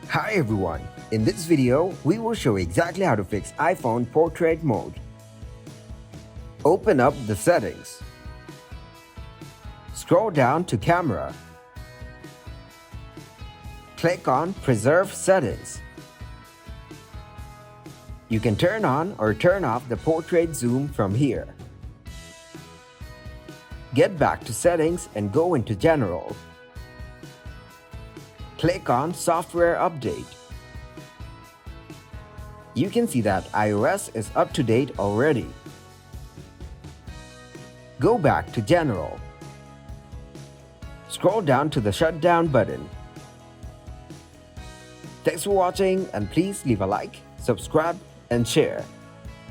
Hi everyone, in this video we will show exactly how to fix iPhone portrait mode. Open up the settings. Scroll down to camera. Click on preserve settings. You can turn on or turn off the portrait zoom from here. Get back to settings and go into general. Click on software update. You can see that iOS is up to date already. Go back to general. Scroll down to the shutdown button. Thanks for watching and please leave a like, subscribe and share.